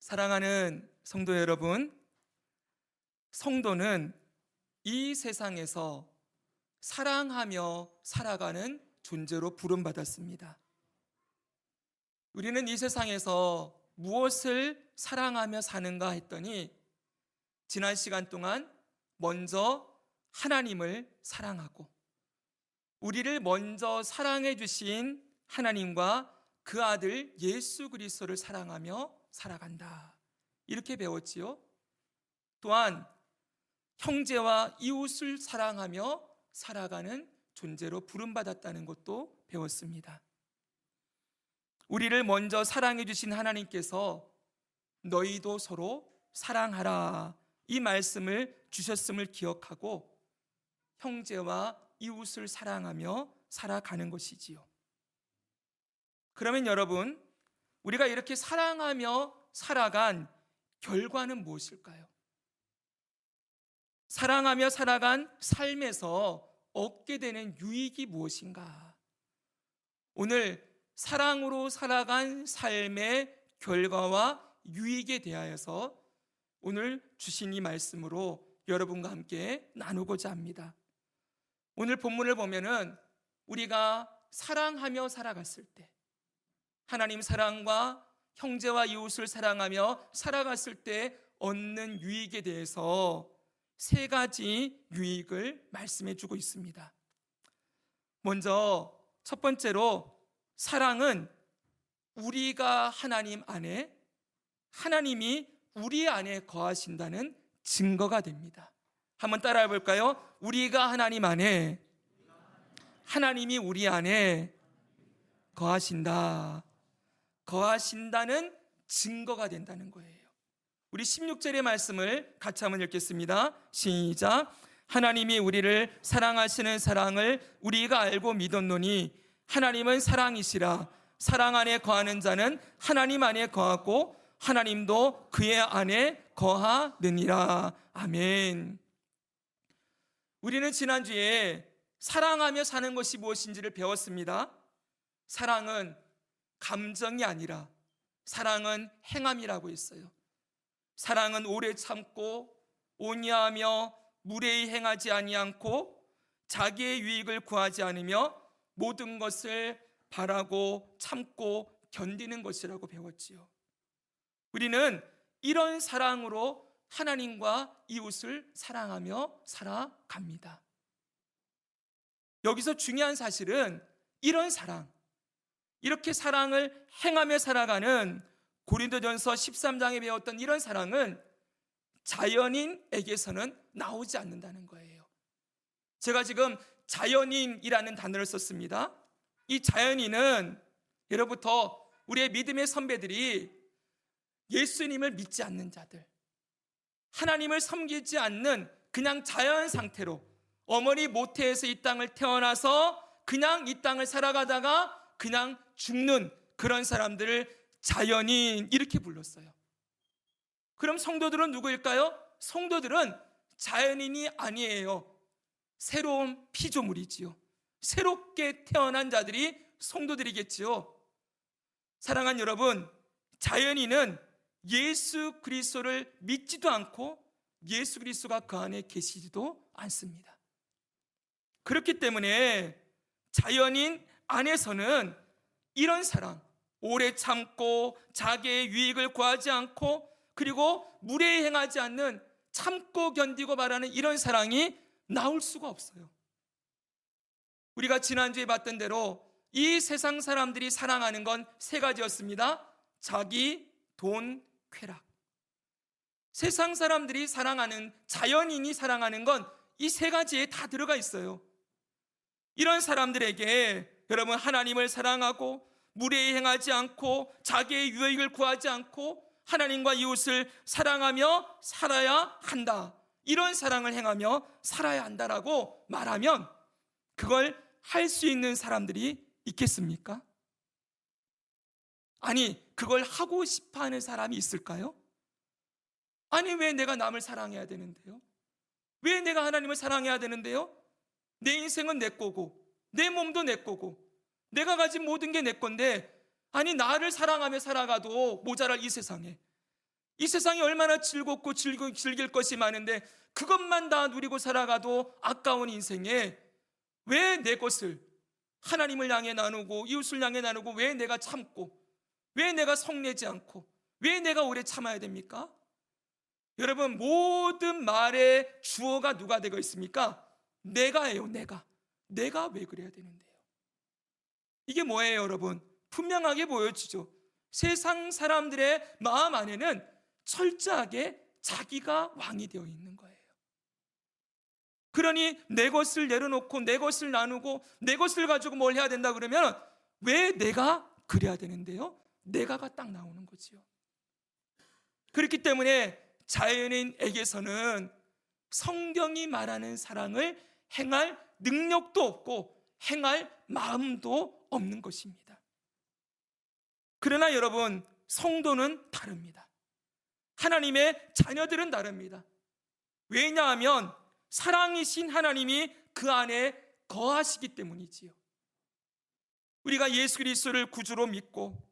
사랑하는 성도 여러분, 성도는 이 세상에서 사랑하며 살아가는 존재로 부름받았습니다. 우리는 이 세상에서 무엇을 사랑하며 사는가 했더니 지난 시간 동안 먼저 하나님을 사랑하고 우리를 먼저 사랑해 주신 하나님과 그 아들 예수 그리스도를 사랑하며 살아간다, 이렇게 배웠지요. 또한 형제와 이웃을 사랑하며 살아가는 존재로 부름받았다는 것도 배웠습니다. 우리를 먼저 사랑해 주신 하나님께서 너희도 서로 사랑하라, 이 말씀을 주셨음을 기억하고 형제와 이웃을 사랑하며 살아가는 것이지요. 그러면 여러분, 우리가 이렇게 사랑하며 살아간 결과는 무엇일까요? 사랑하며 살아간 삶에서 얻게 되는 유익이 무엇인가? 오늘 사랑으로 살아간 삶의 결과와 유익에 대하여서 오늘 주신 이 말씀으로 여러분과 함께 나누고자 합니다. 오늘 본문을 보면은 우리가 사랑하며 살아갔을 때, 하나님 사랑과 형제와 이웃을 사랑하며 살아갔을 때 얻는 유익에 대해서 세 가지 유익을 말씀해 주고 있습니다. 먼저 첫 번째로, 사랑은 우리가 하나님 안에, 하나님이 우리 안에 거하신다는 증거가 됩니다. 한번 따라해 볼까요? 우리가 하나님 안에, 하나님이 우리 안에 거하신다, 거하신다는 증거가 된다는 거예요. 우리 16절의 말씀을 같이 한번 읽겠습니다. 시작. 하나님이 우리를 사랑하시는 사랑을 우리가 알고 믿었노니 하나님은 사랑이시라. 사랑 안에 거하는 자는 하나님 안에 거하고 하나님도 그의 안에 거하느니라. 아멘. 우리는 지난주에 사랑하며 사는 것이 무엇인지를 배웠습니다. 사랑은 감정이 아니라 사랑은 행함이라고 했어요. 사랑은 오래 참고 온유하며 무례히 행하지 아니하고 자기의 유익을 구하지 않으며 모든 것을 바라고 참고 견디는 것이라고 배웠지요. 우리는 이런 사랑으로 하나님과 이웃을 사랑하며 살아갑니다. 여기서 중요한 사실은 이런 사랑, 이렇게 사랑을 행하며 살아가는 고린도전서 13장에 배웠던 이런 사랑은 자연인에게서는 나오지 않는다는 거예요. 제가 지금 자연인이라는 단어를 썼습니다. 이 자연인은 예로부터 우리의 믿음의 선배들이 예수님을 믿지 않는 자들, 하나님을 섬기지 않는 그냥 자연 상태로 어머니 모태에서 이 땅을 태어나서 그냥 이 땅을 살아가다가 그냥 죽는 그런 사람들을 자연인, 이렇게 불렀어요. 그럼 성도들은 누구일까요? 성도들은 자연인이 아니에요. 새로운 피조물이지요. 새롭게 태어난 자들이 성도들이겠지요. 사랑하는 여러분, 자연인은 예수 그리스도를 믿지도 않고 예수 그리스도가 그 안에 계시지도 않습니다. 그렇기 때문에 자연인 안에서는 이런 사랑, 오래 참고 자기의 유익을 구하지 않고 그리고 무례히 행하지 않는, 참고 견디고 바라는 이런 사랑이 나올 수가 없어요. 우리가 지난주에 봤던 대로 이 세상 사람들이 사랑하는 건 세 가지였습니다. 자기, 돈, 쾌락. 세상 사람들이 사랑하는, 자연인이 사랑하는 건 이 세 가지에 다 들어가 있어요. 이런 사람들에게 여러분, 하나님을 사랑하고 무례히 행하지 않고 자기의 유익을 구하지 않고 하나님과 이웃을 사랑하며 살아야 한다, 이런 사랑을 행하며 살아야 한다라고 말하면 그걸 할 수 있는 사람들이 있겠습니까? 아니, 그걸 하고 싶어 하는 사람이 있을까요? 아니, 왜 내가 남을 사랑해야 되는데요? 왜 내가 하나님을 사랑해야 되는데요? 내 인생은 내 거고 내 몸도 내 거고 내가 가진 모든 게 내 건데, 아니 나를 사랑하며 살아가도 모자랄 이 세상에 이 세상이 얼마나 즐겁고 즐길 것이 많은데 그것만 다 누리고 살아가도 아까운 인생에 왜 내 것을 하나님을 향해 나누고 이웃을 향해 나누고 왜 내가 참고 왜 내가 성내지 않고 왜 내가 오래 참아야 됩니까? 여러분, 모든 말의 주어가 누가 되고 있습니까? 내가예요. 내가 왜 그래야 되는데요? 이게 뭐예요, 여러분? 분명하게 보여지죠. 세상 사람들의 마음 안에는 철저하게 자기가 왕이 되어 있는 거예요. 그러니 내 것을 내려놓고 내 것을 나누고 내 것을 가지고 뭘 해야 된다 그러면 왜 내가 그래야 되는데요? 내가가 딱 나오는 거지요. 그렇기 때문에 자연인에게서는 성경이 말하는 사랑을 행할 능력도 없고 행할 마음도 없는 것입니다. 그러나 여러분, 성도는 다릅니다. 하나님의 자녀들은 다릅니다. 왜냐하면 사랑이신 하나님이 그 안에 거하시기 때문이지요. 우리가 예수 그리스도를 구주로 믿고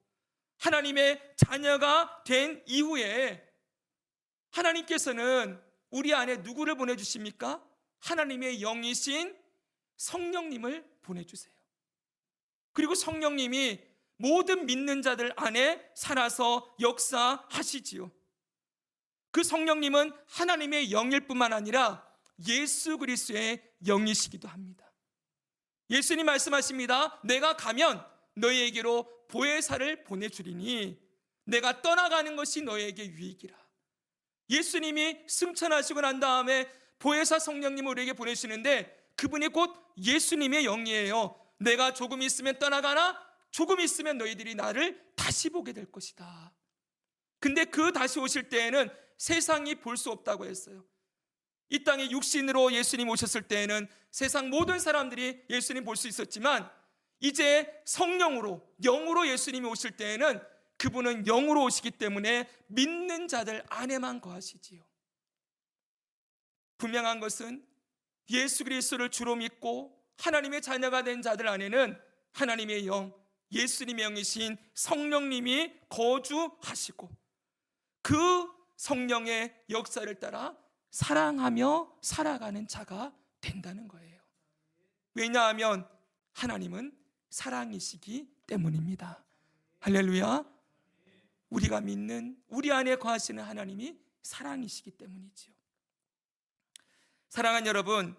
하나님의 자녀가 된 이후에 하나님께서는 우리 안에 누구를 보내주십니까? 하나님의 영이신 성령님을 보내주세요. 그리고 성령님이 모든 믿는 자들 안에 살아서 역사하시지요. 그 성령님은 하나님의 영일 뿐만 아니라 예수 그리스도의 영이시기도 합니다. 예수님 말씀하십니다. 내가 가면 너희에게로 보혜사를 보내주리니 내가 떠나가는 것이 너희에게 유익이라. 예수님이 승천하시고 난 다음에 보혜사 성령님을 우리에게 보내시는데 그분이 곧 예수님의 영이에요. 내가 조금 있으면 떠나가나 조금 있으면 너희들이 나를 다시 보게 될 것이다. 근데 그 다시 오실 때에는 세상이 볼 수 없다고 했어요. 이 땅에 육신으로 예수님 오셨을 때에는 세상 모든 사람들이 예수님 볼 수 있었지만 이제 성령으로 영으로 예수님이 오실 때에는 그분은 영으로 오시기 때문에 믿는 자들 안에만 거하시지요. 분명한 것은 예수 그리스도를 주로 믿고 하나님의 자녀가 된 자들 안에는 하나님의 영, 예수님의 영이신 성령님이 거주하시고 그 성령의 역사를 따라 사랑하며 살아가는 자가 된다는 거예요. 왜냐하면 하나님은 사랑이시기 때문입니다. 할렐루야. 우리가 믿는 우리 안에 거하시는 하나님이 사랑이시기 때문이지요. 사랑하는 여러분,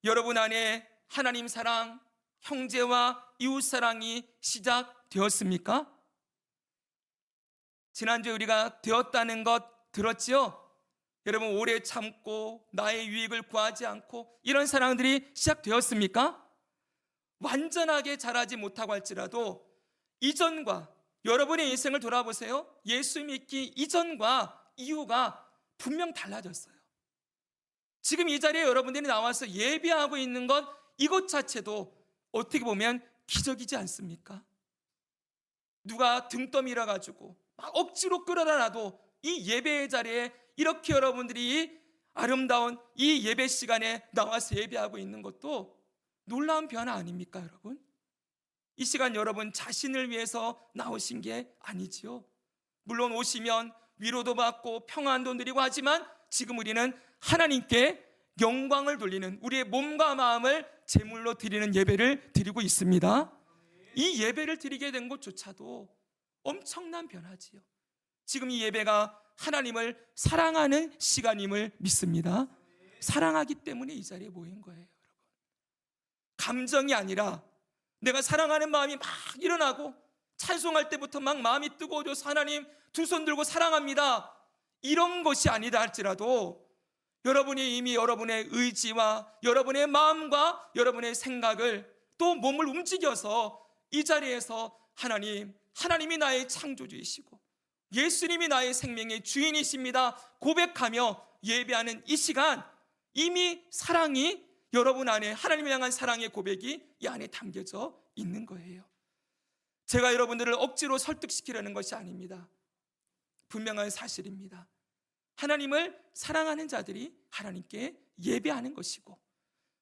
여러분 안에 하나님 사랑, 형제와 이웃 사랑이 시작되었습니까? 지난주에 우리가 되었다는 것 들었지요? 여러분, 오래 참고 나의 유익을 구하지 않고 이런 사랑들이 시작되었습니까? 완전하게 자라지 못하고 할지라도 이전과 여러분의 인생을 돌아보세요. 예수 믿기 이전과 이후가 분명 달라졌어요. 지금 이 자리에 여러분들이 나와서 예배하고 있는 것 이것 자체도 어떻게 보면 기적이지 않습니까? 누가 등 떠밀어 가지고 막 억지로 끌어다 놔도 이 예배의 자리에 이렇게 여러분들이 아름다운 이 예배 시간에 나와서 예배하고 있는 것도 놀라운 변화 아닙니까, 여러분? 이 시간 여러분 자신을 위해서 나오신 게 아니지요. 물론 오시면 위로도 받고 평안도 누리고 하지만 지금 우리는 하나님께 영광을 돌리는 우리의 몸과 마음을 제물로 드리는 예배를 드리고 있습니다. 이 예배를 드리게 된 것조차도 엄청난 변화지요. 지금 이 예배가 하나님을 사랑하는 시간임을 믿습니다. 사랑하기 때문에 이 자리에 모인 거예요, 여러분. 감정이 아니라 내가 사랑하는 마음이 막 일어나고 찬송할 때부터 막 마음이 뜨거워져서 하나님 두 손 들고 사랑합니다, 이런 것이 아니다 할지라도 여러분이 이미 여러분의 의지와 여러분의 마음과 여러분의 생각을 또 몸을 움직여서 이 자리에서 하나님이 나의 창조주이시고 예수님이 나의 생명의 주인이십니다 고백하며 예배하는 이 시간, 이미 사랑이 여러분 안에, 하나님을 향한 사랑의 고백이 이 안에 담겨져 있는 거예요. 제가 여러분들을 억지로 설득시키려는 것이 아닙니다. 분명한 사실입니다. 하나님을 사랑하는 자들이 하나님께 예배하는 것이고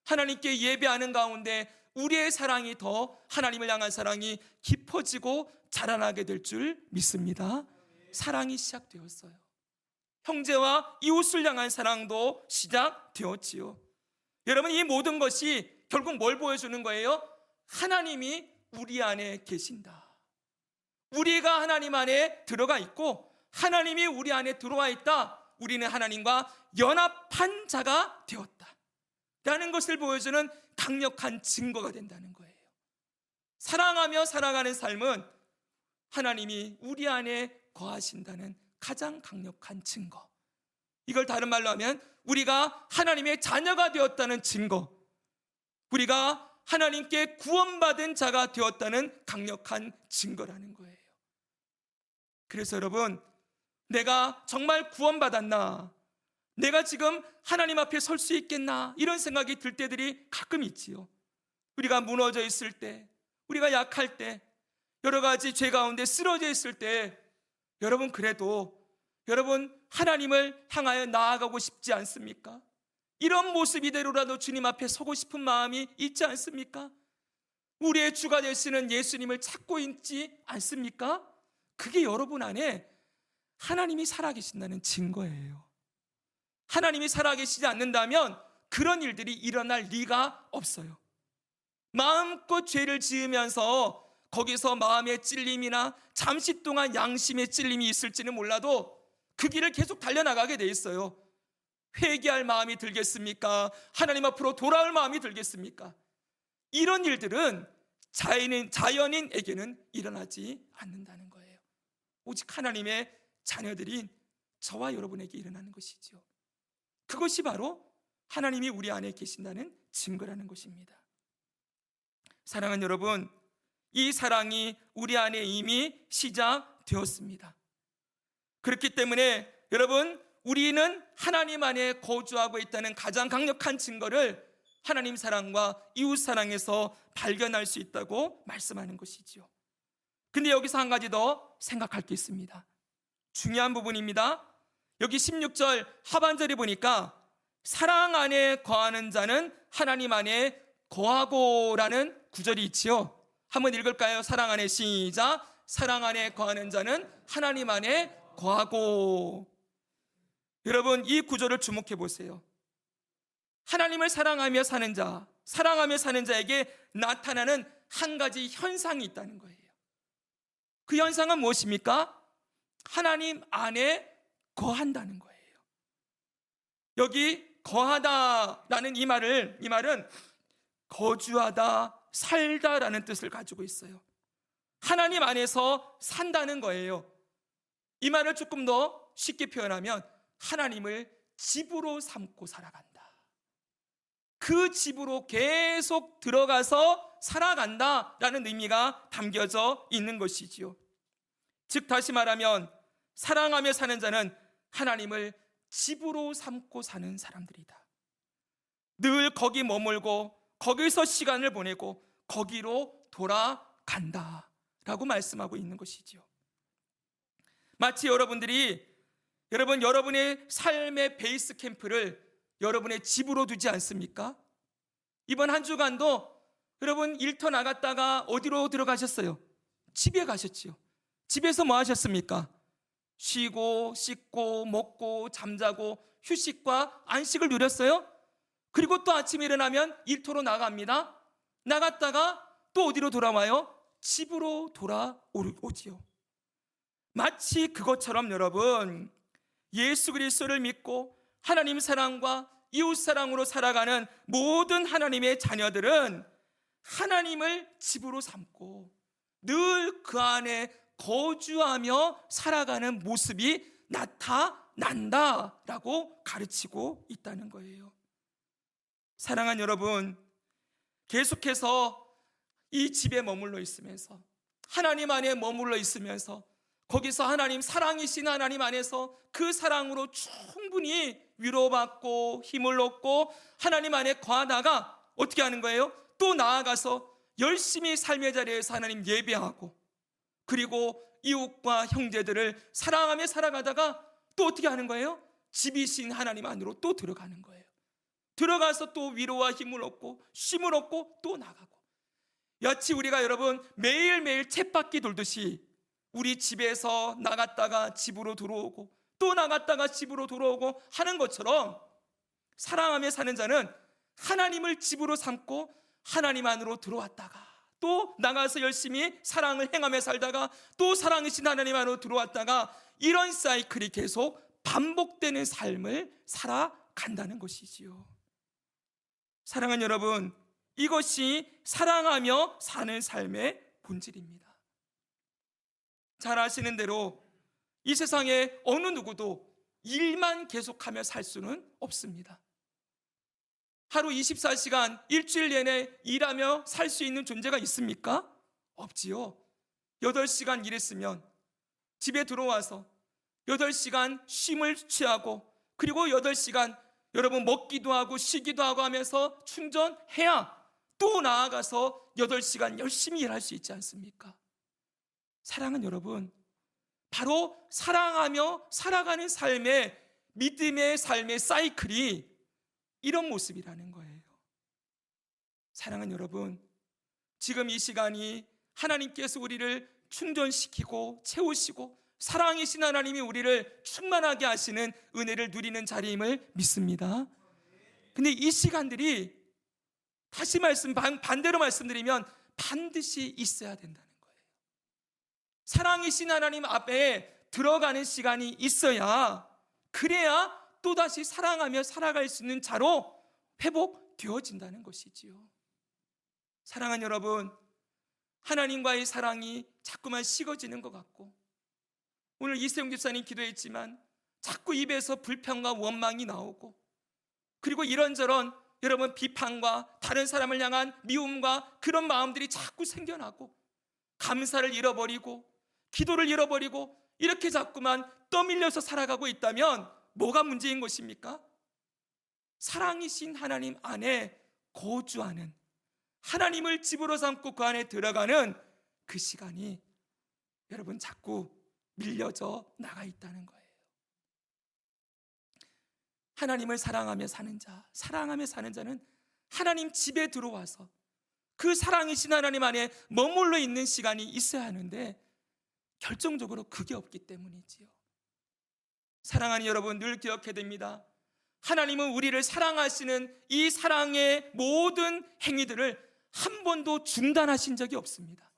하나님께 예배하는 가운데 우리의 사랑이 더 하나님을 향한 사랑이 깊어지고 자라나게 될 줄 믿습니다. 사랑이 시작되었어요. 형제와 이웃을 향한 사랑도 시작되었지요. 여러분, 이 모든 것이 결국 뭘 보여주는 거예요? 하나님이 우리 안에 계신다. 우리가 하나님 안에 들어가 있고 하나님이 우리 안에 들어와 있다. 우리는 하나님과 연합한 자가 되었다 라는 것을 보여주는 강력한 증거가 된다는 거예요. 사랑하며 살아가는 삶은 하나님이 우리 안에 거하신다는 가장 강력한 증거. 이걸 다른 말로 하면 우리가 하나님의 자녀가 되었다는 증거, 우리가 하나님께 구원받은 자가 되었다는 강력한 증거라는 거예요. 그래서 여러분, 내가 정말 구원받았나? 내가 지금 하나님 앞에 설 수 있겠나? 이런 생각이 들 때들이 가끔 있지요. 우리가 무너져 있을 때, 우리가 약할 때, 여러 가지 죄 가운데 쓰러져 있을 때, 여러분, 그래도 여러분 하나님을 향하여 나아가고 싶지 않습니까? 이런 모습 이대로라도 주님 앞에 서고 싶은 마음이 있지 않습니까? 우리의 주가 되시는 예수님을 찾고 있지 않습니까? 그게 여러분 안에 하나님이 살아계신다는 증거예요. 하나님이 살아계시지 않는다면 그런 일들이 일어날 리가 없어요. 마음껏 죄를 지으면서 거기서 마음의 찔림이나 잠시 동안 양심의 찔림이 있을지는 몰라도 그 길을 계속 달려나가게 돼 있어요. 회개할 마음이 들겠습니까? 하나님 앞으로 돌아올 마음이 들겠습니까? 이런 일들은 자연인에게는 일어나지 않는다는 거예요. 오직 하나님의 자녀들인 저와 여러분에게 일어나는 것이죠. 그것이 바로 하나님이 우리 안에 계신다는 증거라는 것입니다. 사랑하는 여러분, 이 사랑이 우리 안에 이미 시작되었습니다. 그렇기 때문에 여러분, 우리는 하나님 안에 거주하고 있다는 가장 강력한 증거를 하나님 사랑과 이웃 사랑에서 발견할 수 있다고 말씀하는 것이지요. 근데 여기서 한 가지 더 생각할 게 있습니다. 중요한 부분입니다. 여기 16절 하반절에 보니까 사랑 안에 거하는 자는 하나님 안에 거하고라는 구절이 있지요. 한번 읽을까요? 사랑 안에 시작. 사랑 안에 거하는 자는 하나님 안에 거하고. 여러분, 이 구절을 주목해 보세요. 하나님을 사랑하며 사는 자, 사랑하며 사는 자에게 나타나는 한 가지 현상이 있다는 거예요. 그 현상은 무엇입니까? 하나님 안에 거한다는 거예요. 여기 거하다라는 이 말은 거주하다, 살다라는 뜻을 가지고 있어요. 하나님 안에서 산다는 거예요. 이 말을 조금 더 쉽게 표현하면 하나님을 집으로 삼고 살아간다. 그 집으로 계속 들어가서 살아간다라는 의미가 담겨져 있는 것이지요. 즉 다시 말하면 사랑하며 사는 자는 하나님을 집으로 삼고 사는 사람들이다. 늘 거기 머물고 거기서 시간을 보내고 거기로 돌아간다 라고 말씀하고 있는 것이지요. 마치 여러분의 삶의 베이스 캠프를 여러분의 집으로 두지 않습니까? 이번 한 주간도 여러분 일터 나갔다가 어디로 들어가셨어요? 집에 가셨지요. 집에서 뭐 하셨습니까? 쉬고 씻고 먹고 잠자고 휴식과 안식을 누렸어요. 그리고 또 아침에 일어나면 일터로 나갑니다. 나갔다가 또 어디로 돌아와요? 집으로 돌아오지요. 마치 그것처럼 여러분, 예수 그리스도를 믿고 하나님 사랑과 이웃 사랑으로 살아가는 모든 하나님의 자녀들은 하나님을 집으로 삼고 늘 그 안에 거주하며 살아가는 모습이 나타난다라고 가르치고 있다는 거예요. 사랑하는 여러분, 계속해서 이 집에 머물러 있으면서 하나님 안에 머물러 있으면서 거기서 하나님 사랑이신 하나님 안에서 그 사랑으로 충분히 위로받고 힘을 얻고 하나님 안에 거하다가 어떻게 하는 거예요? 또 나아가서 열심히 삶의 자리에서 하나님 예배하고 그리고 이웃과 형제들을 사랑하며 살아가다가 또 어떻게 하는 거예요? 집이신 하나님 안으로 또 들어가는 거예요. 들어가서 또 위로와 힘을 얻고 쉼을 얻고 또 나가고, 마치 우리가 여러분 매일매일 쳇바퀴 돌듯이 우리 집에서 나갔다가 집으로 들어오고 또 나갔다가 집으로 돌아오고 하는 것처럼 사랑하며 사는 자는 하나님을 집으로 삼고 하나님 안으로 들어왔다가 또 나가서 열심히 사랑을 행하며 살다가 또 사랑이신 하나님 안으로 들어왔다가 이런 사이클이 계속 반복되는 삶을 살아간다는 것이지요. 사랑하는 여러분, 이것이 사랑하며 사는 삶의 본질입니다. 잘 아시는 대로 이 세상에 어느 누구도 일만 계속하며 살 수는 없습니다. 하루 24시간 일주일 내내 일하며 살 수 있는 존재가 있습니까? 없지요. 8시간 일했으면 집에 들어와서 8시간 쉼을 취하고 그리고 8시간 여러분 먹기도 하고 쉬기도 하고 하면서 충전해야 또 나아가서 8시간 열심히 일할 수 있지 않습니까? 사랑은 여러분, 바로 사랑하며 살아가는 삶의 믿음의 삶의 사이클이 이런 모습이라는 거예요. 사랑하는 여러분, 지금 이 시간이 하나님께서 우리를 충전시키고 채우시고 사랑이신 하나님이 우리를 충만하게 하시는 은혜를 누리는 자리임을 믿습니다. 근데 이 시간들이 다시 반대로 말씀드리면 반드시 있어야 된다는 거예요. 사랑이신 하나님 앞에 들어가는 시간이 있어야, 그래야 또다시 사랑하며 살아갈 수 있는 자로 회복되어진다는 것이지요. 사랑하는 여러분, 하나님과의 사랑이 자꾸만 식어지는 것 같고, 오늘 이세용 집사님 기도했지만 자꾸 입에서 불평과 원망이 나오고, 그리고 이런저런 여러분 비판과 다른 사람을 향한 미움과 그런 마음들이 자꾸 생겨나고, 감사를 잃어버리고 기도를 잃어버리고 이렇게 자꾸만 떠밀려서 살아가고 있다면 뭐가 문제인 것입니까? 사랑이신 하나님 안에 거주하는, 하나님을 집으로 삼고 그 안에 들어가는 그 시간이 여러분 자꾸 밀려져 나가 있다는 거예요. 하나님을 사랑하며 사는 자, 사랑하며 사는 자는 하나님 집에 들어와서 그 사랑이신 하나님 안에 머물러 있는 시간이 있어야 하는데 결정적으로 그게 없기 때문이지요. 사랑하는 여러분, 늘 기억해야 됩니다. 하나님은 우리를 사랑하시는 이 사랑의 모든 행위들을 한 번도 중단하신 적이 없습니다.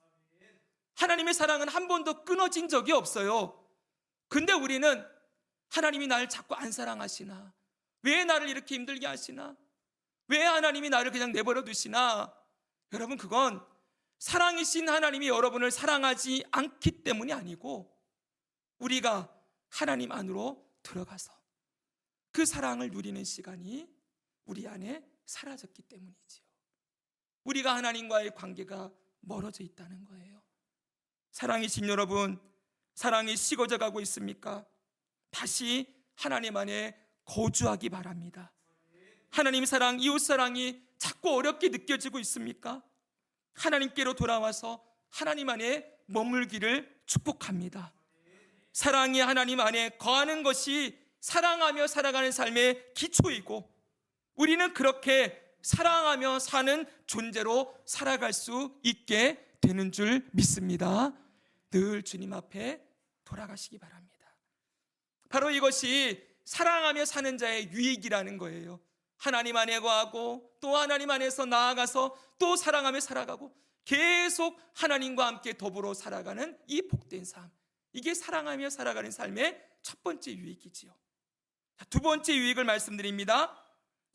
하나님의 사랑은 한 번도 끊어진 적이 없어요. 근데 우리는 하나님이 나를 자꾸 안 사랑하시나? 왜 나를 이렇게 힘들게 하시나? 왜 하나님이 나를 그냥 내버려 두시나? 여러분, 그건 사랑이신 하나님이 여러분을 사랑하지 않기 때문이 아니고 우리가 하나님 안으로 들어가서 그 사랑을 누리는 시간이 우리 안에 사라졌기 때문이지요. 우리가 하나님과의 관계가 멀어져 있다는 거예요. 사랑이신 여러분, 사랑이 식어져 가고 있습니까? 다시 하나님 안에 거주하기 바랍니다. 하나님 사랑, 이웃 사랑이 자꾸 어렵게 느껴지고 있습니까? 하나님께로 돌아와서 하나님 안에 머물기를 축복합니다. 사랑이 하나님 안에 거하는 것이 사랑하며 살아가는 삶의 기초이고, 우리는 그렇게 사랑하며 사는 존재로 살아갈 수 있게 되는 줄 믿습니다. 늘 주님 앞에 돌아가시기 바랍니다. 바로 이것이 사랑하며 사는 자의 유익이라는 거예요. 하나님 안에 거하고 또 하나님 안에서 나아가서 또 사랑하며 살아가고 계속 하나님과 함께 더불어 살아가는 이 복된 삶, 이게 사랑하며 살아가는 삶의 첫 번째 유익이지요. 두 번째 유익을 말씀드립니다.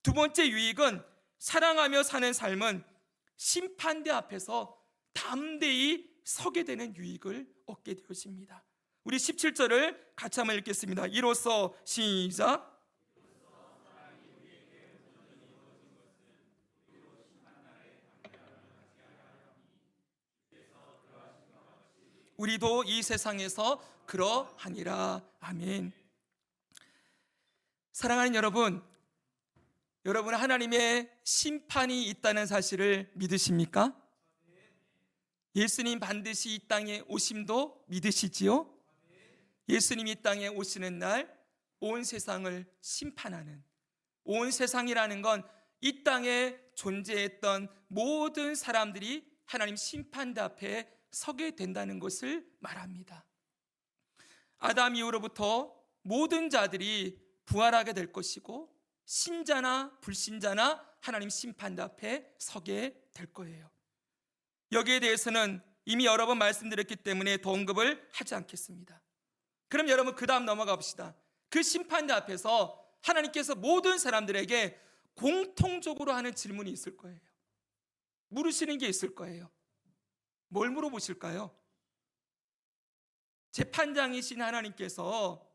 두 번째 유익은, 사랑하며 사는 삶은 심판대 앞에서 담대히 서게 되는 유익을 얻게 되어집니다. 우리 17절을 같이 한번 읽겠습니다. 이로써 시작. 우리도 이 세상에서 그러하니라. 아멘. 사랑하는 여러분, 여러분 하나님의 심판이 있다는 사실을 믿으십니까? 예수님 반드시 이 땅에 오심도 믿으시지요? 예수님이 이 땅에 오시는 날 온 세상을 심판하는, 온 세상이라는 건 이 땅에 존재했던 모든 사람들이 하나님 심판대 앞에 서게 된다는 것을 말합니다. 아담 이후로부터 모든 자들이 부활하게 될 것이고 신자나 불신자나 하나님 심판대 앞에 서게 될 거예요. 여기에 대해서는 이미 여러 번 말씀드렸기 때문에 더 언급을 하지 않겠습니다. 그럼 여러분 그 다음 넘어가 봅시다. 그 심판대 앞에서 하나님께서 모든 사람들에게 공통적으로 하는 질문이 있을 거예요. 물으시는 게 있을 거예요. 뭘 물어보실까요? 재판장이신 하나님께서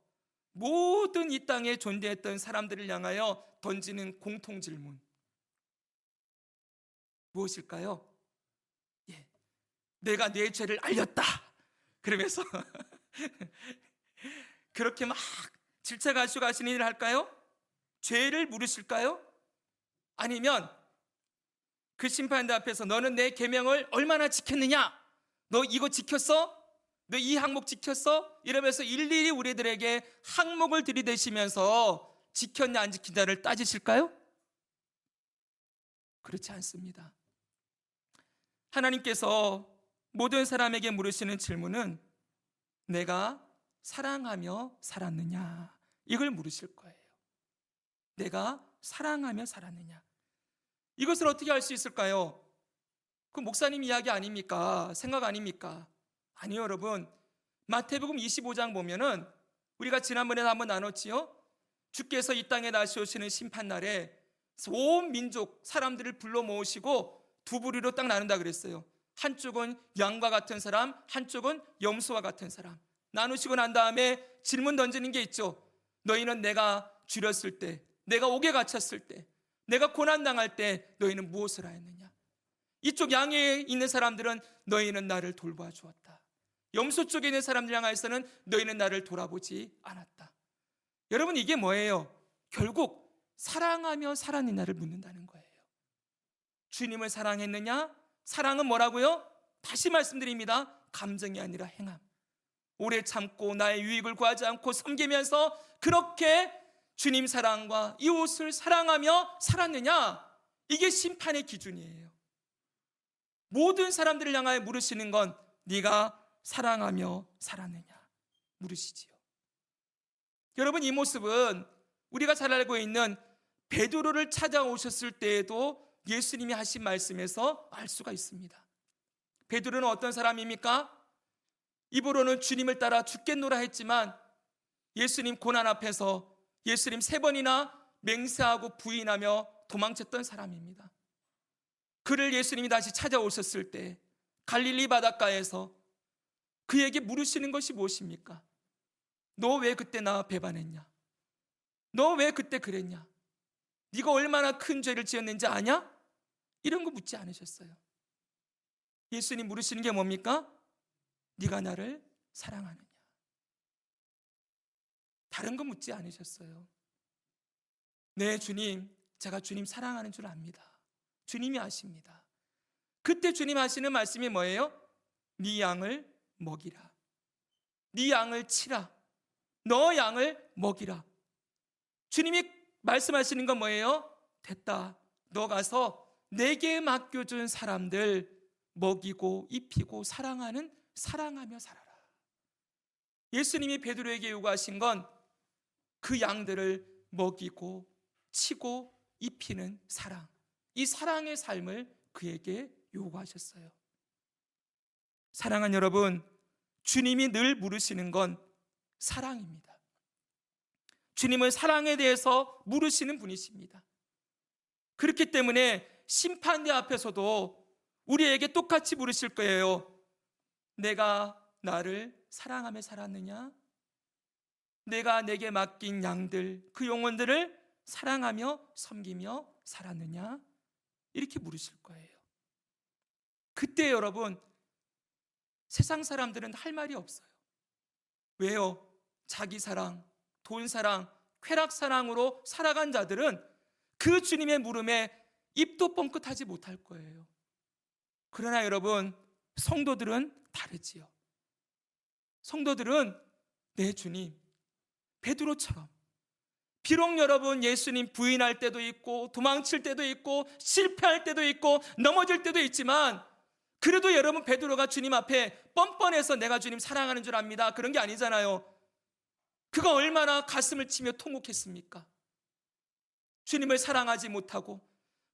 모든 이 땅에 존재했던 사람들을 향하여 던지는 공통 질문 무엇일까요? 내가 내 죄를 알렸다 그러면서 그렇게 막 질책하시고 하시는 일을 할까요? 죄를 물으실까요? 아니면 그 심판대 앞에서 너는 내 계명을 얼마나 지켰느냐? 너 이거 지켰어? 너 이 항목 지켰어? 이러면서 일일이 우리들에게 항목을 들이대시면서 지켰냐 안 지킨냐를 따지실까요? 그렇지 않습니다. 하나님께서 모든 사람에게 물으시는 질문은 내가 사랑하며 살았느냐? 이걸 물으실 거예요. 내가 사랑하며 살았느냐? 이것을 어떻게 알 수 있을까요? 그 목사님 이야기 아닙니까? 생각 아닙니까? 아니요, 여러분. 마태복음 25장 보면은 우리가 지난번에 한번 나눴지요? 주께서 이 땅에 다시 오시는 심판날에 온 민족 사람들을 불러 모으시고 두 부류로 딱 나눈다 그랬어요. 한쪽은 양과 같은 사람, 한쪽은 염소와 같은 사람. 나누시고 난 다음에 질문 던지는 게 있죠. 너희는 내가 줄였을 때, 내가 옥에 갇혔을 때, 내가 고난당할 때 너희는 무엇을 하였느냐? 이쪽 양에 있는 사람들은 너희는 나를 돌보아 주었다. 염소 쪽에 있는 사람들 향해서는 너희는 나를 돌아보지 않았다. 여러분 이게 뭐예요? 결국 사랑하며 살았느냐를 묻는다는 거예요. 주님을 사랑했느냐? 사랑은 뭐라고요? 다시 말씀드립니다. 감정이 아니라 행함. 오래 참고 나의 유익을 구하지 않고 섬기면서 그렇게 주님 사랑과 이웃을 사랑하며 살았느냐? 이게 심판의 기준이에요. 모든 사람들을 향하여 물으시는 건 네가 사랑하며 살았느냐 물으시지요. 여러분 이 모습은 우리가 잘 알고 있는 베드로를 찾아오셨을 때에도 예수님이 하신 말씀에서 알 수가 있습니다. 베드로는 어떤 사람입니까? 입으로는 주님을 따라 죽겠노라 했지만 예수님 고난 앞에서 예수님 3번이나 맹세하고 부인하며 도망쳤던 사람입니다. 그를 예수님이 다시 찾아오셨을 때 갈릴리 바닷가에서 그에게 물으시는 것이 무엇입니까? 너 왜 그때 나 배반했냐? 너 왜 그때 그랬냐? 네가 얼마나 큰 죄를 지었는지 아냐? 이런 거 묻지 않으셨어요. 예수님 물으시는 게 뭡니까? 네가 나를 사랑하느냐? 다른 거 묻지 않으셨어요. 네 주님, 제가 주님 사랑하는 줄 압니다. 주님이 아십니다. 그때 주님 하시는 말씀이 뭐예요? 네 양을 먹이라. 네 양을 치라. 너 양을 먹이라. 주님이 말씀하시는 건 뭐예요? 됐다. 너 가서 내게 맡겨준 사람들 먹이고 입히고 사랑하며 살아라. 예수님이 베드로에게 요구하신 건 그 양들을 먹이고 치고 입히는 사랑. 이 사랑의 삶을 그에게 요구하셨어요. 사랑하는 여러분, 주님이 늘 물으시는 건 사랑입니다. 주님은 사랑에 대해서 물으시는 분이십니다. 그렇기 때문에 심판대 앞에서도 우리에게 똑같이 물으실 거예요. 내가 나를 사랑하며 살았느냐? 내가 내게 맡긴 양들, 그 영혼들을 사랑하며 섬기며 살았느냐? 이렇게 물으실 거예요. 그때 여러분, 세상 사람들은 할 말이 없어요. 왜요? 자기 사랑, 돈 사랑, 쾌락 사랑으로 살아간 자들은 그 주님의 물음에 입도 뻥끗하지 못할 거예요. 그러나 여러분, 성도들은 다르지요. 성도들은 내 주님, 베드로처럼 비록 여러분 예수님 부인할 때도 있고 도망칠 때도 있고 실패할 때도 있고 넘어질 때도 있지만 그래도 여러분 베드로가 주님 앞에 뻔뻔해서 내가 주님 사랑하는 줄 압니다. 그런 게 아니잖아요. 그가 얼마나 가슴을 치며 통곡했습니까? 주님을 사랑하지 못하고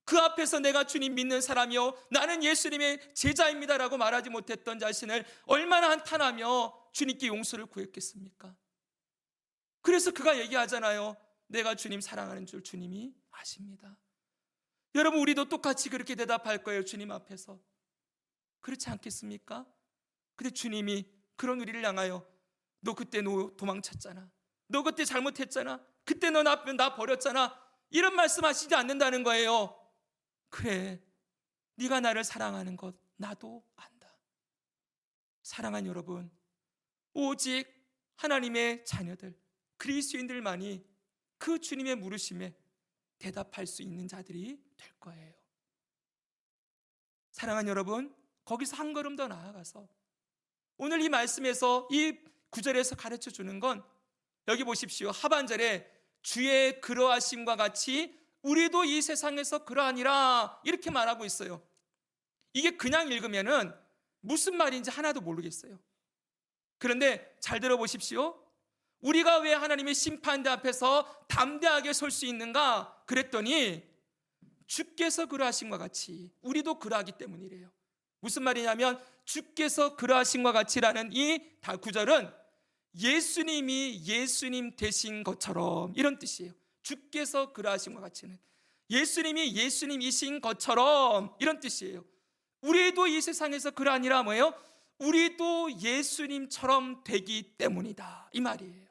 그 앞에서 내가 주님 믿는 사람이요 나는 예수님의 제자입니다라고 말하지 못했던 자신을 얼마나 한탄하며 주님께 용서를 구했겠습니까? 그래서 그가 얘기하잖아요. 내가 주님 사랑하는 줄 주님이 아십니다. 여러분, 우리도 똑같이 그렇게 대답할 거예요. 주님 앞에서. 그렇지 않겠습니까? 근데 주님이 그런 우리를 향하여 너 그때 도망쳤잖아. 너 그때 잘못했잖아. 그때 너 나 버렸잖아. 이런 말씀하시지 않는다는 거예요. 그래, 네가 나를 사랑하는 것 나도 안다. 사랑하는 여러분, 오직 하나님의 자녀들, 그리스도인들만이 그 주님의 물으심에 대답할 수 있는 자들이 될 거예요. 사랑하는 여러분, 거기서 한 걸음 더 나아가서 오늘 이 말씀에서 이 구절에서 가르쳐 주는 건, 여기 보십시오. 하반절에 주의 그러하심과 같이 우리도 이 세상에서 그러하니라 이렇게 말하고 있어요. 이게 그냥 읽으면은 무슨 말인지 하나도 모르겠어요. 그런데 잘 들어보십시오. 우리가 왜 하나님의 심판대 앞에서 담대하게 설 수 있는가? 그랬더니 주께서 그러하심과 같이 우리도 그러하기 때문이래요. 무슨 말이냐면 주께서 그러하심과 같이라는 이 구절은 예수님이 예수님 되신 것처럼, 이런 뜻이에요. 주께서 그러하심과 같이는 예수님이 예수님이신 것처럼, 이런 뜻이에요. 우리도 이 세상에서 그러하니라 뭐예요? 우리도 예수님처럼 되기 때문이다, 이 말이에요.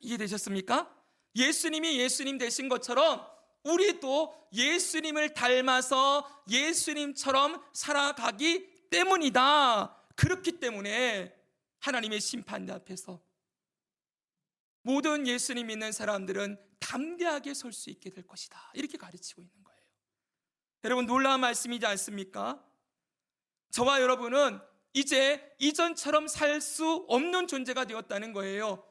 이해되셨습니까? 예수님이 예수님 되신 것처럼 우리도 예수님을 닮아서 예수님처럼 살아가기 때문이다. 그렇기 때문에 하나님의 심판대 앞에서 모든 예수님 믿는 사람들은 담대하게 설 수 있게 될 것이다, 이렇게 가르치고 있는 거예요. 여러분, 놀라운 말씀이지 않습니까? 저와 여러분은 이제 이전처럼 살 수 없는 존재가 되었다는 거예요.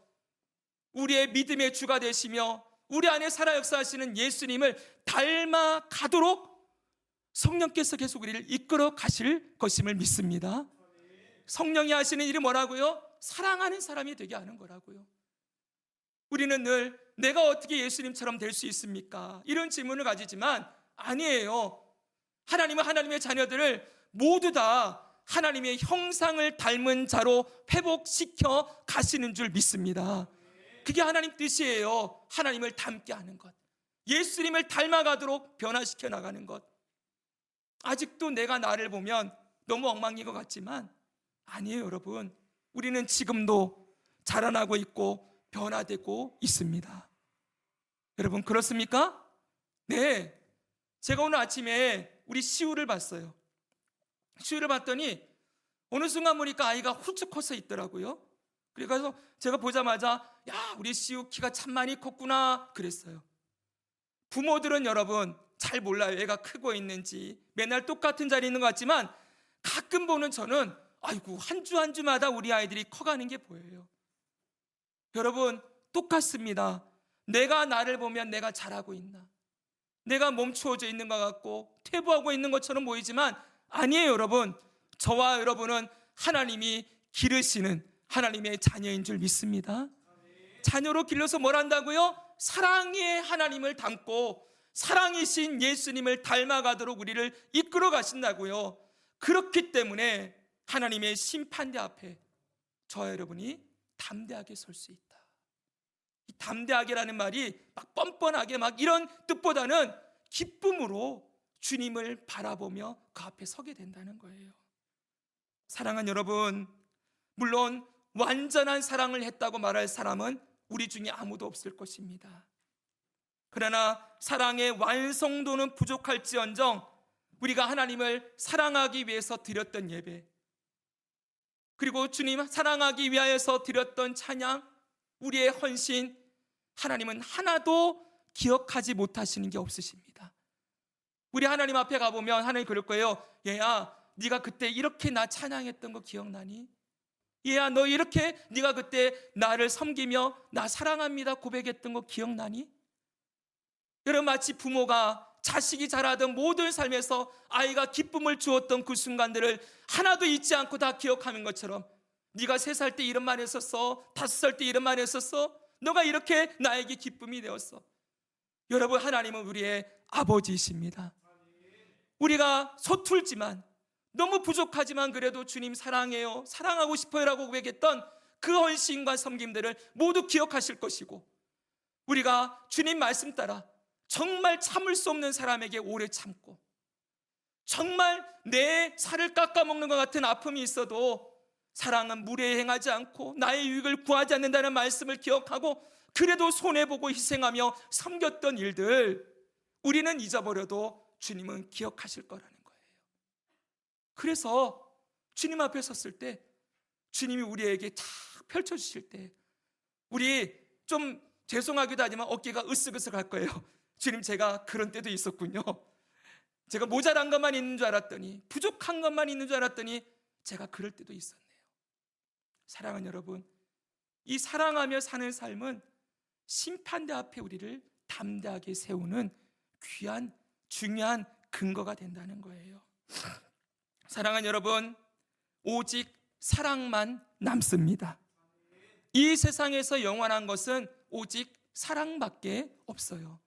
우리의 믿음의 주가 되시며 우리 안에 살아 역사하시는 예수님을 닮아가도록 성령께서 계속 우리를 이끌어 가실 것임을 믿습니다. 성령이 하시는 일이 뭐라고요? 사랑하는 사람이 되게 하는 거라고요. 우리는 늘 내가 어떻게 예수님처럼 될 수 있습니까? 이런 질문을 가지지만 아니에요. 하나님은 하나님의 자녀들을 모두 다 하나님의 형상을 닮은 자로 회복시켜 가시는 줄 믿습니다. 그게 하나님 뜻이에요. 하나님을 닮게 하는 것, 예수님을 닮아가도록 변화시켜 나가는 것. 아직도 내가 나를 보면 너무 엉망인 것 같지만 아니에요. 여러분, 우리는 지금도 자라나고 있고 변화되고 있습니다. 여러분, 그렇습니까? 네, 제가 오늘 아침에 우리 시우를 봤어요. 시우를 봤더니 어느 순간 보니까 아이가 훌쩍 커서 있더라고요. 그래서 제가 보자마자 야, 우리 시우 키가 참 많이 컸구나 그랬어요. 부모들은 여러분 잘 몰라요. 애가 크고 있는지. 맨날 똑같은 자리에 있는 것 같지만 가끔 보는 저는 아이고, 한 주 한 주마다 우리 아이들이 커가는 게 보여요. 여러분, 똑같습니다. 내가 나를 보면 내가 잘하고 있나, 내가 멈추어져 있는 것 같고 퇴보하고 있는 것처럼 보이지만 아니에요. 여러분, 저와 여러분은 하나님이 기르시는 하나님의 자녀인 줄 믿습니다. 자녀로 길러서 뭘 한다고요? 사랑의 하나님을 닮고 사랑이신 예수님을 닮아가도록 우리를 이끌어 가신다고요. 그렇기 때문에 하나님의 심판대 앞에 저와 여러분이 담대하게 설 수 있다. 이 담대하게라는 말이 막 뻔뻔하게 막 이런 뜻보다는 기쁨으로 주님을 바라보며 그 앞에 서게 된다는 거예요. 사랑하는 여러분, 물론 완전한 사랑을 했다고 말할 사람은 우리 중에 아무도 없을 것입니다. 그러나 사랑의 완성도는 부족할지언정 우리가 하나님을 사랑하기 위해서 드렸던 예배, 그리고 주님 사랑하기 위하여서 드렸던 찬양, 우리의 헌신, 하나님은 하나도 기억하지 못하시는 게 없으십니다. 우리 하나님 앞에 가보면 하나님 그럴 거예요. 얘야, 네가 그때 이렇게 나 찬양했던 거 기억나니? 얘야, 너 이렇게 네가 그때 나를 섬기며 나 사랑합니다 고백했던 거 기억나니? 여러분, 마치 부모가 자식이 자라던 모든 삶에서 아이가 기쁨을 주었던 그 순간들을 하나도 잊지 않고 다 기억하는 것처럼 네가 3살 때 이런 말 했었어. 5살 때 이런 말 했었어. 너가 이렇게 나에게 기쁨이 되었어. 여러분, 하나님은 우리의 아버지이십니다. 우리가 서툴지만, 너무 부족하지만 그래도 주님 사랑해요, 사랑하고 싶어요 라고 고백했던 그 헌신과 섬김들을 모두 기억하실 것이고, 우리가 주님 말씀 따라 정말 참을 수 없는 사람에게 오래 참고, 정말 내 살을 깎아먹는 것 같은 아픔이 있어도 사랑은 무례에 행하지 않고 나의 유익을 구하지 않는다는 말씀을 기억하고, 그래도 손해보고 희생하며 섬겼던 일들, 우리는 잊어버려도 주님은 기억하실 거라는 거예요. 그래서 주님 앞에 섰을 때, 주님이 우리에게 탁 펼쳐주실 때, 우리 좀 죄송하기도 하지만 어깨가 으쓱으쓱할 거예요. 주님, 제가 그런 때도 있었군요. 제가 모자란 것만 있는 줄 알았더니, 부족한 것만 있는 줄 알았더니 제가 그럴 때도 있었네요. 사랑하는 여러분, 이 사랑하며 사는 삶은 심판대 앞에 우리를 담대하게 세우는 귀한 중요한 근거가 된다는 거예요. 사랑하는 여러분, 오직 사랑만 남습니다. 이 세상에서 영원한 것은 오직 사랑밖에 없어요.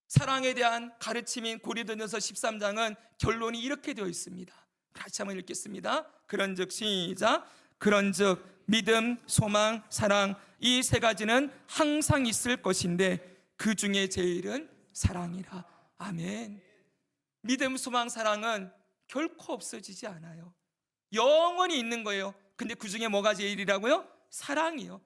사랑에 대한 가르침인 고린도전서 13장은 결론이 이렇게 되어 있습니다. 같이 한번 읽겠습니다. 그런즉 시작. 그런즉 믿음, 소망, 사랑, 이 3가지는 항상 있을 것인데 그 중에 제일은 사랑이라. 아멘. 믿음, 소망, 사랑은 결코 없어지지 않아요. 영원히 있는 거예요. 근데 그 중에 뭐가 제일이라고요? 사랑이요.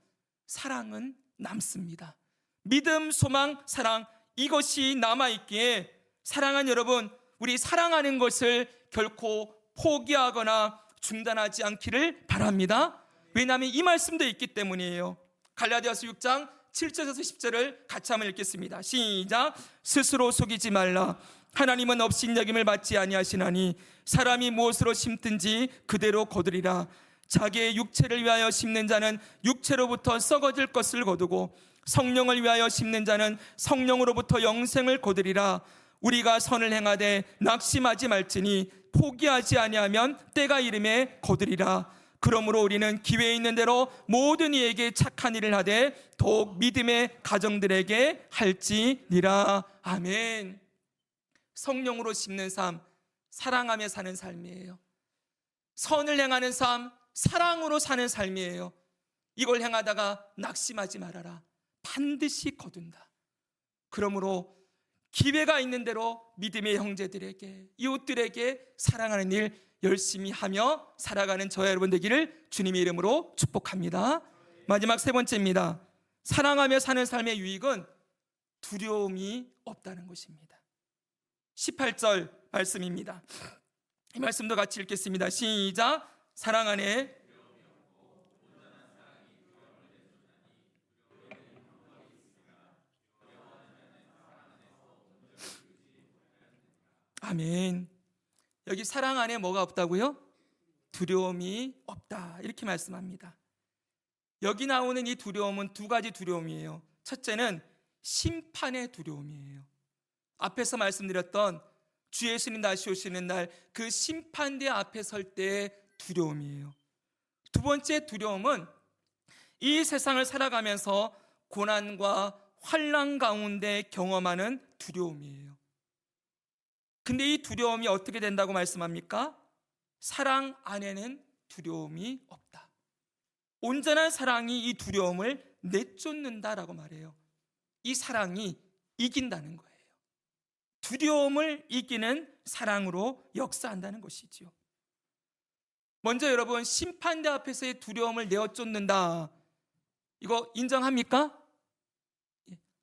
사랑은 남습니다. 믿음, 소망, 사랑, 이것이 남아있기에 사랑하는 여러분, 우리 사랑하는 것을 결코 포기하거나 중단하지 않기를 바랍니다. 왜냐하면 이 말씀도 있기 때문이에요. 갈라디아서 6장 7절에서 10절을 같이 한번 읽겠습니다. 시작. 스스로 속이지 말라. 하나님은 업신여김을 받지 아니하시나니 사람이 무엇으로 심든지 그대로 거두리라. 자기의 육체를 위하여 심는 자는 육체로부터 썩어질 것을 거두고 성령을 위하여 심는 자는 성령으로부터 영생을 거두리라. 우리가 선을 행하되 낙심하지 말지니 포기하지 아니하면 때가 이름에 거두리라. 그러므로 우리는 기회 있는 대로 모든 이에게 착한 일을 하되 더욱 믿음의 가정들에게 할지니라. 아멘. 성령으로 심는 삶, 사랑하며 사는 삶이에요. 선을 행하는 삶, 사랑으로 사는 삶이에요. 이걸 행하다가 낙심하지 말아라. 반드시 거둔다. 그러므로 기회가 있는 대로 믿음의 형제들에게, 이웃들에게 사랑하는 일 열심히 하며 살아가는 저와 여러분 되기를 주님의 이름으로 축복합니다. 마지막 3번째입니다. 사랑하며 사는 삶의 유익은 두려움이 없다는 것입니다. 18절 말씀입니다. 이 말씀도 같이 읽겠습니다. 시작. 사랑 안에 아멘. 여기 사랑 안에 뭐가 없다고요? 두려움이 없다, 이렇게 말씀합니다. 여기 나오는 이 두려움은 2가지 두려움이에요. 첫째는 심판의 두려움이에요. 앞에서 말씀드렸던 주 예수님 다시 오시는 날 그 심판대 앞에 설 때의 두려움이에요. 2번째 두려움은 이 세상을 살아가면서 고난과 환난 가운데 경험하는 두려움이에요. 근데 이 두려움이 어떻게 된다고 말씀합니까? 사랑 안에는 두려움이 없다. 온전한 사랑이 이 두려움을 내쫓는다라고 말해요. 이 사랑이 이긴다는 거예요. 두려움을 이기는 사랑으로 역사한다는 것이지요. 먼저 여러분, 심판대 앞에서의 두려움을 내어쫓는다, 이거 인정합니까?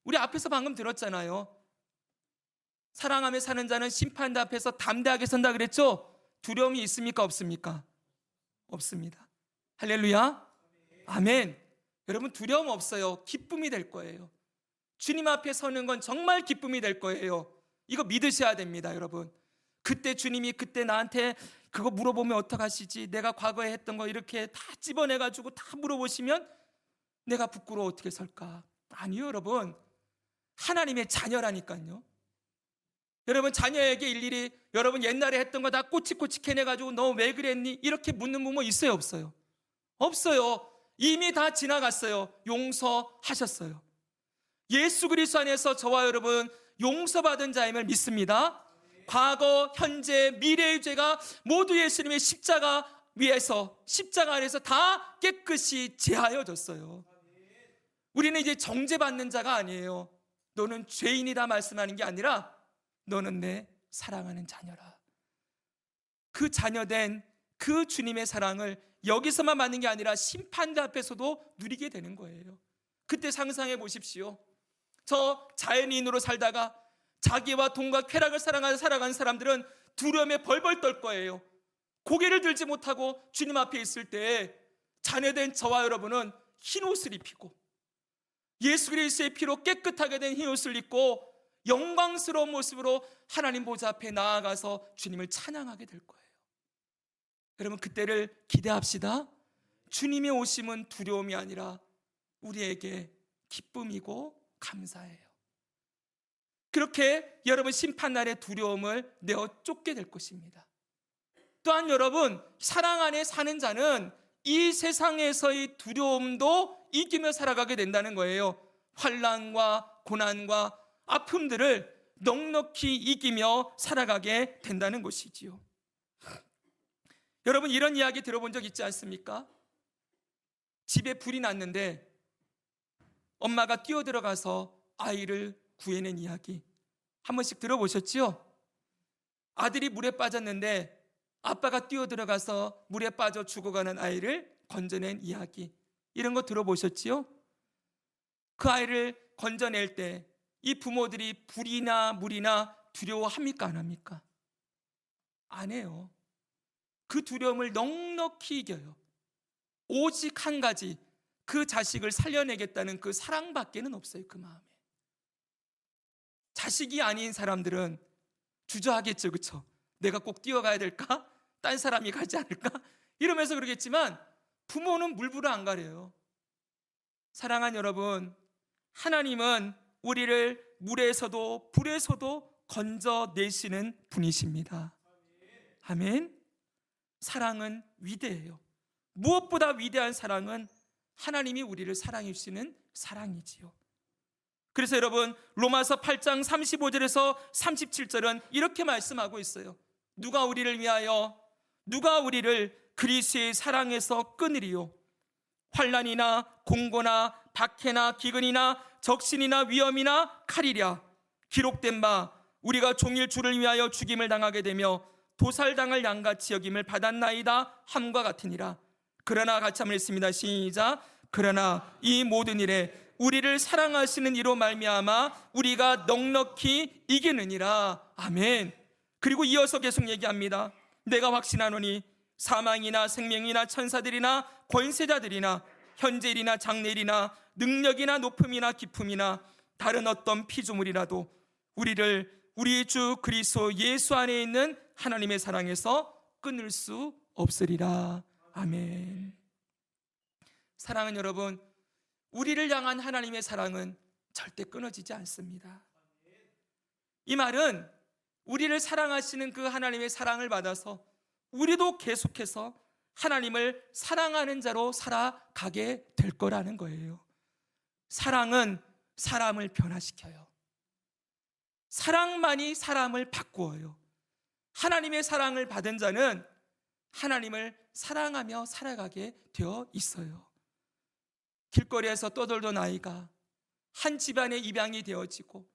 우리 앞에서 방금 들었잖아요. 사랑하며 사는 자는 심판대 앞에서 담대하게 선다 그랬죠? 두려움이 있습니까? 없습니까? 없습니다. 할렐루야. 아멘. 여러분, 두려움 없어요. 기쁨이 될 거예요. 주님 앞에 서는 건 정말 기쁨이 될 거예요. 이거 믿으셔야 됩니다, 여러분. 그때 주님이 그때 나한테 그거 물어보면 어떡하시지? 내가 과거에 했던 거 이렇게 다 집어내가지고 다 물어보시면 내가 부끄러워 어떻게 설까? 아니요, 여러분. 하나님의 자녀라니까요. 여러분, 자녀에게 일일이 여러분 옛날에 했던 거 다 꼬치꼬치 캐내가지고 너 왜 그랬니? 이렇게 묻는 부모 있어요, 없어요? 없어요. 이미 다 지나갔어요. 용서하셨어요. 예수 그리스도 안에서 저와 여러분 용서받은 자임을 믿습니다. 과거, 현재, 미래의 죄가 모두 예수님의 십자가 위에서, 십자가 아래에서 다 깨끗이 제하여졌어요. 우리는 이제 정죄받는 자가 아니에요. 너는 죄인이다 말씀하는 게 아니라 너는 내 사랑하는 자녀라. 그 자녀된 그 주님의 사랑을 여기서만 받는 게 아니라 심판대 앞에서도 누리게 되는 거예요. 그때 상상해 보십시오. 저 자연인으로 살다가 자기와 돈과 쾌락을 사랑하는 살아가는 사람들은 두려움에 벌벌 떨 거예요. 고개를 들지 못하고 주님 앞에 있을 때 자녀된 저와 여러분은 흰 옷을 입히고 예수 그리스도의 피로 깨끗하게 된 흰 옷을 입고 영광스러운 모습으로 하나님 보좌 앞에 나아가서 주님을 찬양하게 될 거예요. 여러분, 그때를 기대합시다. 주님의 오심은 두려움이 아니라 우리에게 기쁨이고 감사예요. 그렇게 여러분 심판날의 두려움을 내어 쫓게 될 것입니다. 또한 여러분, 사랑 안에 사는 자는 이 세상에서의 두려움도 이기며 살아가게 된다는 거예요. 환난과 고난과 아픔들을 넉넉히 이기며 살아가게 된다는 것이지요. 여러분, 이런 이야기 들어본 적 있지 않습니까? 집에 불이 났는데 엄마가 뛰어들어가서 아이를 구해낸 이야기 한 번씩 들어보셨죠? 아들이 물에 빠졌는데 아빠가 뛰어들어가서 물에 빠져 죽어가는 아이를 건져낸 이야기, 이런 거 들어보셨지요? 그 아이를 건져낼 때 이 부모들이 불이나 물이나 두려워합니까? 안 합니까? 안 해요. 그 두려움을 넉넉히 이겨요. 오직 한 가지, 그 자식을 살려내겠다는 그 사랑밖에는 없어요. 그 마음에. 자식이 아닌 사람들은 주저하겠죠. 그렇죠? 내가 꼭 뛰어가야 될까? 딴 사람이 가지 않을까? 이러면서 그러겠지만 부모는 물불을 안 가려요. 사랑하는 여러분, 하나님은 우리를 물에서도 불에서도 건져내시는 분이십니다. 아멘. 사랑은 위대해요. 무엇보다 위대한 사랑은 하나님이 우리를 사랑해 주시는 사랑이지요. 그래서 여러분, 로마서 8장 35절에서 37절은 이렇게 말씀하고 있어요. 누가 우리를 그리스도의 사랑에서 끊으리요? 환난이나 공고나 박해나 기근이나 적신이나 위험이나 칼이랴. 기록된 바 우리가 종일 주를 위하여 죽임을 당하게 되며 도살당할 양같이 여김을 받았나이다 함과 같으니라. 그러나 같이 한번 읽습니다. 시작. 그러나 이 모든 일에 우리를 사랑하시는 이로 말미암아 우리가 넉넉히 이기느니라. 아멘. 그리고 이어서 계속 얘기합니다. 내가 확신하노니 사망이나 생명이나 천사들이나 권세자들이나 현재일이나 장래일이나 능력이나 높음이나 깊음이나 다른 어떤 피조물이라도 우리를 우리 주 그리스도 예수 안에 있는 하나님의 사랑에서 끊을 수 없으리라. 아멘. 사랑하는 여러분, 우리를 향한 하나님의 사랑은 절대 끊어지지 않습니다. 이 말은 우리를 사랑하시는 그 하나님의 사랑을 받아서 우리도 계속해서 하나님을 사랑하는 자로 살아가게 될 거라는 거예요. 사랑은 사람을 변화시켜요. 사랑만이 사람을 바꾸어요. 하나님의 사랑을 받은 자는 하나님을 사랑하며 살아가게 되어 있어요. 길거리에서 떠돌던 아이가 한 집안의 입양이 되어지고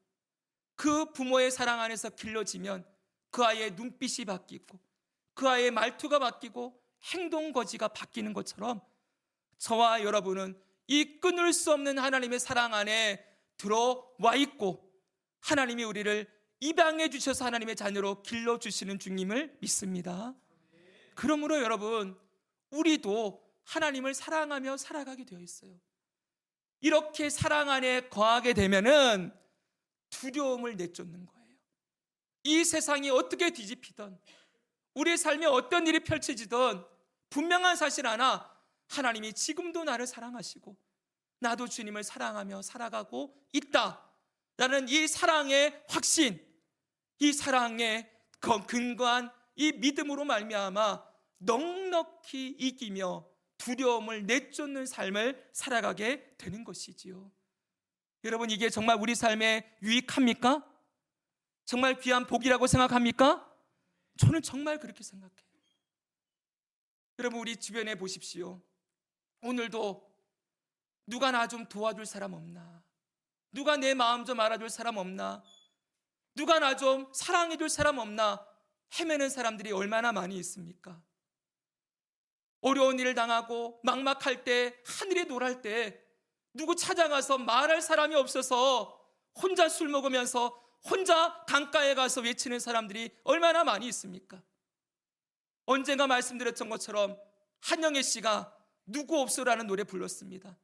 그 부모의 사랑 안에서 길러지면 그 아이의 눈빛이 바뀌고 그 아이의 말투가 바뀌고 행동거지가 바뀌는 것처럼 저와 여러분은 이 끊을 수 없는 하나님의 사랑 안에 들어와 있고 하나님이 우리를 입양해 주셔서 하나님의 자녀로 길러주시는 중임을 믿습니다. 그러므로 여러분, 우리도 하나님을 사랑하며 살아가게 되어 있어요. 이렇게 사랑 안에 거하게 되면은 두려움을 내쫓는 거예요. 이 세상이 어떻게 뒤집히든 우리의 삶에 어떤 일이 펼쳐지든 분명한 사실 하나, 하나님이 지금도 나를 사랑하시고 나도 주님을 사랑하며 살아가고 있다라는 이 사랑의 확신, 이 사랑에 근거한 이 믿음으로 말미암아 넉넉히 이기며 두려움을 내쫓는 삶을 살아가게 되는 것이지요. 여러분, 이게 정말 우리 삶에 유익합니까? 정말 귀한 복이라고 생각합니까? 저는 정말 그렇게 생각해요. 여러분, 우리 주변에 보십시오. 오늘도 누가 나 좀 도와줄 사람 없나? 누가 내 마음 좀 알아줄 사람 없나? 누가 나 좀 사랑해줄 사람 없나? 헤매는 사람들이 얼마나 많이 있습니까? 어려운 일을 당하고 막막할 때, 하늘에 노랄 때 누구 찾아가서 말할 사람이 없어서 혼자 술 먹으면서 혼자 강가에 가서 외치는 사람들이 얼마나 많이 있습니까? 언젠가 말씀드렸던 것처럼 한영애 씨가 누구 없소라는 노래 불렀습니다.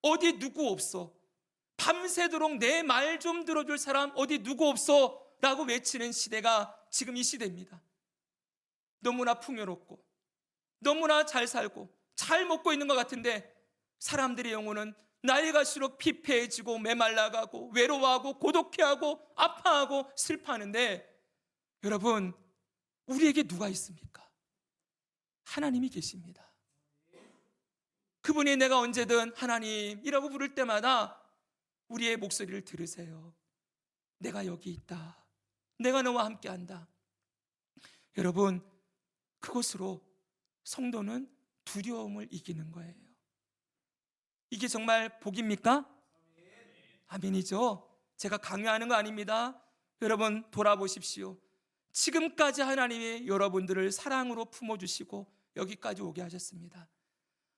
어디 누구 없소? 밤새도록 내 말 좀 들어줄 사람 어디 누구 없소? 라고 외치는 시대가 지금 이 시대입니다. 너무나 풍요롭고 너무나 잘 살고 잘 먹고 있는 것 같은데 사람들의 영혼은 나이 갈수록 피폐해지고 메말라가고 외로워하고 고독해하고 아파하고 슬퍼하는데, 여러분, 우리에게 누가 있습니까? 하나님이 계십니다. 그분이 내가 언제든 하나님이라고 부를 때마다 우리의 목소리를 들으세요. 내가 여기 있다. 내가 너와 함께한다. 여러분, 그것으로 성도는 두려움을 이기는 거예요. 이게 정말 복입니까? 아멘이죠. 제가 강요하는 거 아닙니다. 여러분, 돌아보십시오. 지금까지 하나님이 여러분들을 사랑으로 품어주시고 여기까지 오게 하셨습니다.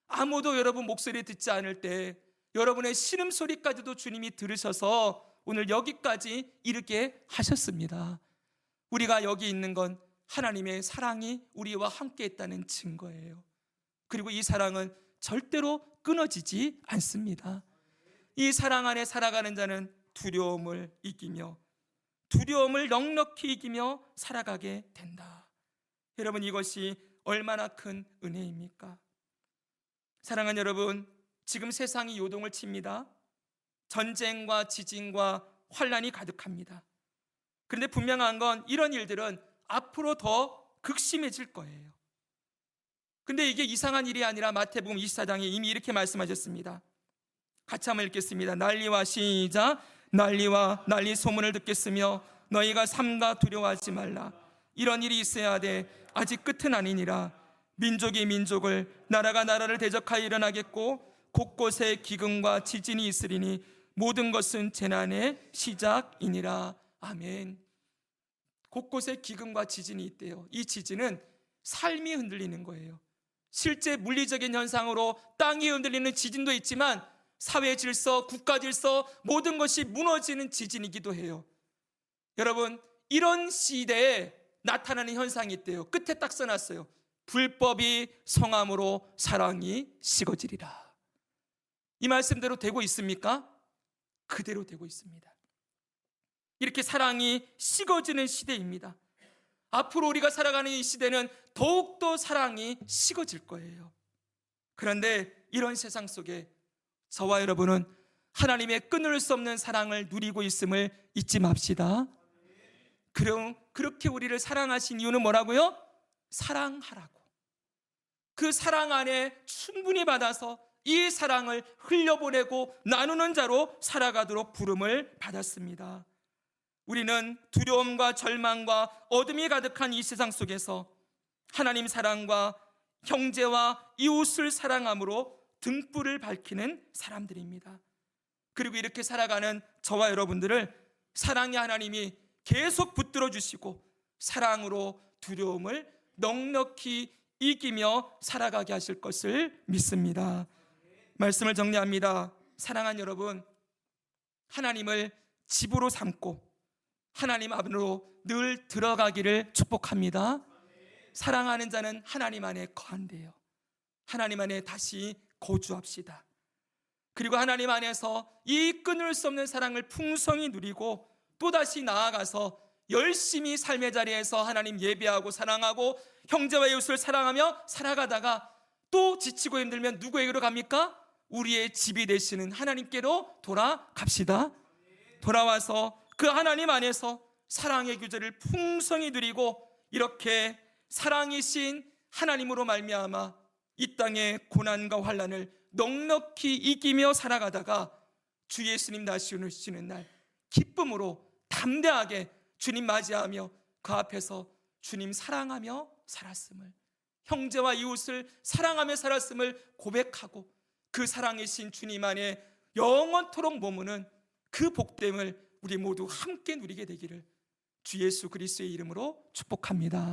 아무도 여러분 목소리 듣지 않을 때 여러분의 신음소리까지도 주님이 들으셔서 오늘 여기까지 이르게 하셨습니다. 우리가 여기 있는 건 하나님의 사랑이 우리와 함께 있다는 증거예요. 그리고 이 사랑은 절대로 끊어지지 않습니다. 이 사랑 안에 살아가는 자는 두려움을 이기며 두려움을 넉넉히 이기며 살아가게 된다. 여러분, 이것이 얼마나 큰 은혜입니까? 사랑하는 여러분, 지금 세상이 요동을 칩니다. 전쟁과 지진과 환란이 가득합니다. 그런데 분명한 건 이런 일들은 앞으로 더 극심해질 거예요. 근데 이게 이상한 일이 아니라 마태복음 24장에 이미 이렇게 말씀하셨습니다. 같이 한번 읽겠습니다. 난리와 시작. 난리와 난리 소문을 듣겠으며 너희가 삼가 두려워하지 말라. 이런 일이 있어야 돼. 아직 끝은 아니니라. 민족이 민족을, 나라가 나라를 대적하여 일어나겠고 곳곳에 기근과 지진이 있으리니 모든 것은 재난의 시작이니라. 아멘. 곳곳에 기근과 지진이 있대요. 이 지진은 삶이 흔들리는 거예요. 실제 물리적인 현상으로 땅이 흔들리는 지진도 있지만 사회 질서, 국가 질서, 모든 것이 무너지는 지진이기도 해요. 여러분, 이런 시대에 나타나는 현상이 있대요. 끝에 딱 써놨어요. 불법이 성함으로 사랑이 식어지리라. 이 말씀대로 되고 있습니까? 그대로 되고 있습니다. 이렇게 사랑이 식어지는 시대입니다. 앞으로 우리가 살아가는 이 시대는 더욱더 사랑이 식어질 거예요. 그런데 이런 세상 속에 저와 여러분은 하나님의 끊을 수 없는 사랑을 누리고 있음을 잊지 맙시다. 그렇게 우리를 사랑하신 이유는 뭐라고요? 사랑하라고. 그 사랑 안에 충분히 받아서 이 사랑을 흘려보내고 나누는 자로 살아가도록 부름을 받았습니다. 우리는 두려움과 절망과 어둠이 가득한 이 세상 속에서 하나님 사랑과 형제와 이웃을 사랑함으로 등불을 밝히는 사람들입니다. 그리고 이렇게 살아가는 저와 여러분들을 사랑의 하나님이 계속 붙들어 주시고 사랑으로 두려움을 넉넉히 이기며 살아가게 하실 것을 믿습니다. 말씀을 정리합니다. 사랑하는 여러분, 하나님을 집으로 삼고 하나님 앞으로 늘 들어가기를 축복합니다. 사랑하는 자는 하나님 안에 거한대요. 하나님 안에 다시 거주합시다. 그리고 하나님 안에서 이 끊을 수 없는 사랑을 풍성히 누리고 또다시 나아가서 열심히 삶의 자리에서 하나님 예배하고 사랑하고 형제와 이웃을 사랑하며 살아가다가 또 지치고 힘들면 누구에게로 갑니까? 우리의 집이 되시는 하나님께로 돌아갑시다. 돌아와서 그 하나님 안에서 사랑의 규제를 풍성히 누리고 이렇게 사랑이신 하나님으로 말미암아 이 땅의 고난과 환난을 넉넉히 이기며 살아가다가 주 예수님 다시 오시는 날 기쁨으로 담대하게 주님 맞이하며 그 앞에서 주님 사랑하며 살았음을, 형제와 이웃을 사랑하며 살았음을 고백하고 그 사랑이신 주님 안에 영원토록 머무는 그 복됨을 우리 모두 함께 누리게 되기를 주 예수 그리스도의 이름으로 축복합니다.